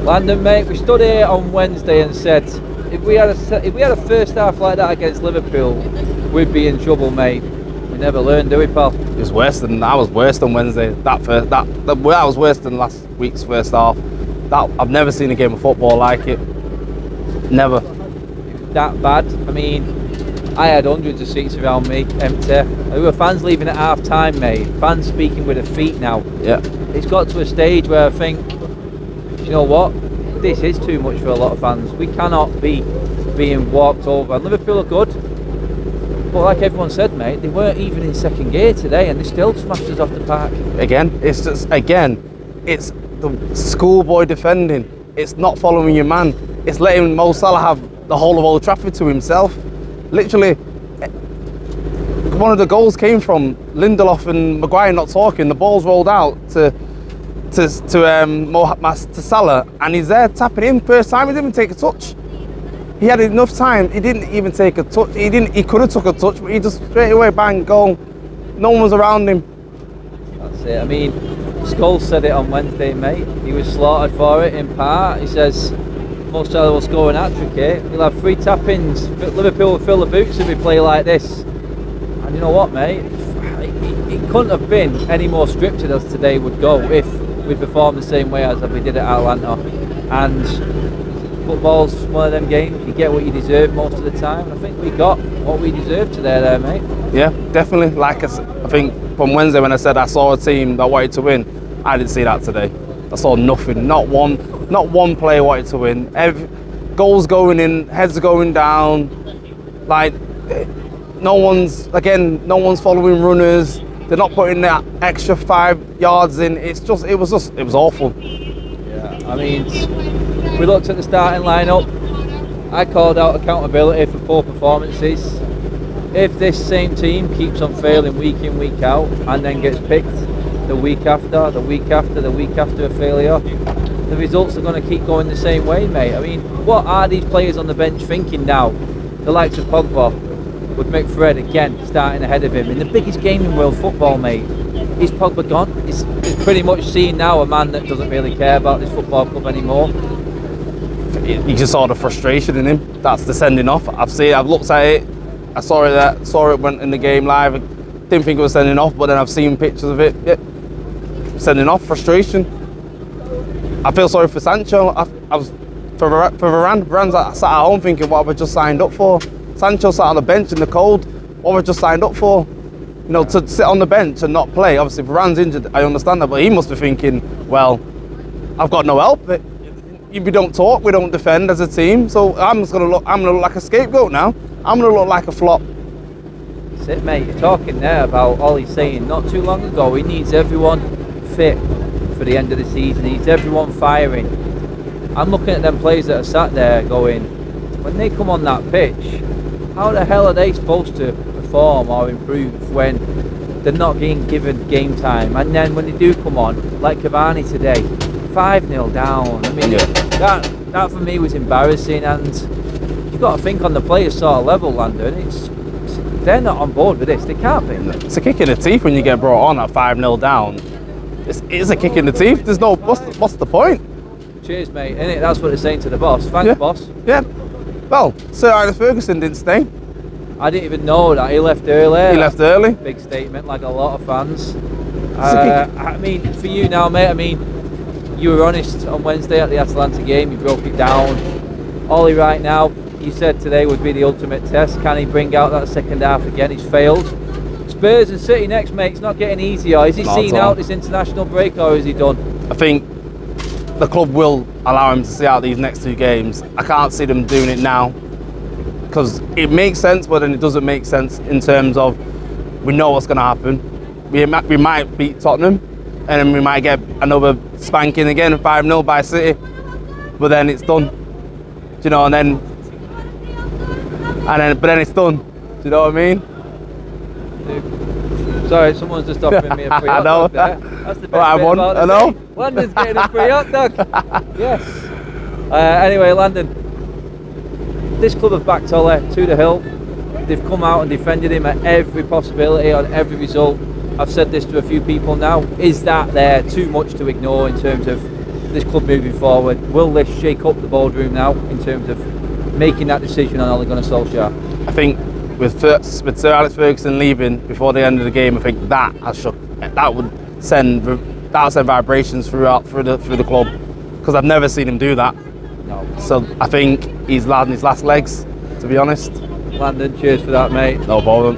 Landon, mate, we stood here on Wednesday and said if we had a first half like that against Liverpool, we'd be in trouble, mate. We never learned, do we, pal? It was worse than I was worse than Wednesday. That was worse than last week's first half. I've never seen a game of football like it. Never. That bad. I mean, I had hundreds of seats around me, empty. There were fans leaving at half time, mate. Fans speaking with their feet now. Yeah. It's got to a stage where I think, you know what? This is too much for a lot of fans. We cannot be being walked over. And Liverpool are good, but like everyone said, mate, they weren't even in second gear today, and they still smashed us off the park. It's the schoolboy defending. It's not following your man. It's letting Mo Salah have the whole of Old Trafford to himself. Literally, one of the goals came from Lindelof and Maguire not talking. The ball's rolled out to Salah, and he's there tapping in. First time, he didn't even take a touch. He had enough time. He didn't even take a touch. He could have took a touch, but he just straight away bang goal. No one was around him. That's it. I mean, Scholes said it on Wednesday, mate. He was slaughtered for it in part. He says Mo Salah will score an hat-trick here. He'll have 3 tap-ins. Liverpool will fill the boots if we play like this. And you know what, mate? It couldn't have been any more scripted as today would go if we performed the same way as we did at Atlanta. And football's one of them games. You get what you deserve most of the time. I think we got what we deserved today, there, mate. Yeah, definitely. Like I think from Wednesday when I said I saw a team that wanted to win, I didn't see that today. I saw nothing. Not one player wanted to win. Goals going in, heads going down. Like no one's following runners. They're not putting that extra 5 yards in. It was awful. Yeah, I mean, we looked at the starting lineup. I called out accountability for poor performances. If this same team keeps on failing week in, week out, and then gets picked the week after a failure, the results are going to keep going the same way, mate. I mean, what are these players on the bench thinking now? The likes of Pogba, with Mick Fred again starting ahead of him in the biggest game in world football, mate. Is Pogba gone? He's pretty much seen now a man that doesn't really care about this football club anymore. You just saw the frustration in him. That's the sending off. I've looked at it. I saw it went in the game live. I didn't think it was sending off, but then I've seen pictures of it. Yeah, sending off, frustration. I feel sorry for Sancho. I was for Varane. Varane's sat at home thinking, what have I just signed up for? Sancho sat on the bench in the cold. What have I just signed up for? You know, to sit on the bench and not play. Obviously, if Varane's injured, I understand that, but he must be thinking, well, I've got no help. We don't talk, we don't defend as a team, so I'm gonna look like a scapegoat now. I'm gonna look like a flop. That's it, mate. You're talking there about Ole saying not too long ago he needs everyone fit for the end of the season. He needs everyone firing. I'm looking at them players that are sat there going, when they come on that pitch, how the hell are they supposed to perform or improve when they're not being given game time? And then when they do come on, like Cavani today, 5-0 down. I mean, that for me was embarrassing, and you've got to think on the players' sort of level, Landon. They're not on board with this. They can't be. It's a kick in the teeth when you get brought on at 5-0 down. It's a kick in the teeth. There's no what's the point? Cheers, mate. Innit? That's what they're saying to the boss. Thanks, boss. Yeah. Well, Sir Alex Ferguson didn't stay. I didn't even know that he left early. He left early. Big statement, like a lot of fans. I mean, for you now, mate. I mean, you were honest on Wednesday at the Atalanta game. You broke it down. Ole, right now, you said today would be the ultimate test. Can he bring out that second half again? He's failed. Spurs and City next, mate. It's not getting easier. Is he seeing out this international break, or is he done? I think the club will allow him to see out these next 2 games. I can't see them doing it now because it makes sense, but then it doesn't make sense in terms of we know what's going to happen. We might beat Tottenham, and then we might get another spanking again, 5-0 by City, but then it's done. Do you know? But then it's done. Do you know what I mean? Sorry, someone's just offering me a free hot dog there. That's the best bit about the day. Landon's getting a free hot dog. Yes. Anyway, Landon, this club have backed Ole to the hill. They've come out and defended him at every possibility, on every result. I've said this to a few people now. Is that there too much to ignore in terms of this club moving forward? Will this shake up the boardroom now in terms of making that decision on Ole Gunnar Solskjaer? I think with Sir Alex Ferguson leaving before the end of the game, I think that would send vibrations through the club, because I've never seen him do that. No. So I think he's on his last legs, to be honest. Landon, cheers for that, mate. No problem.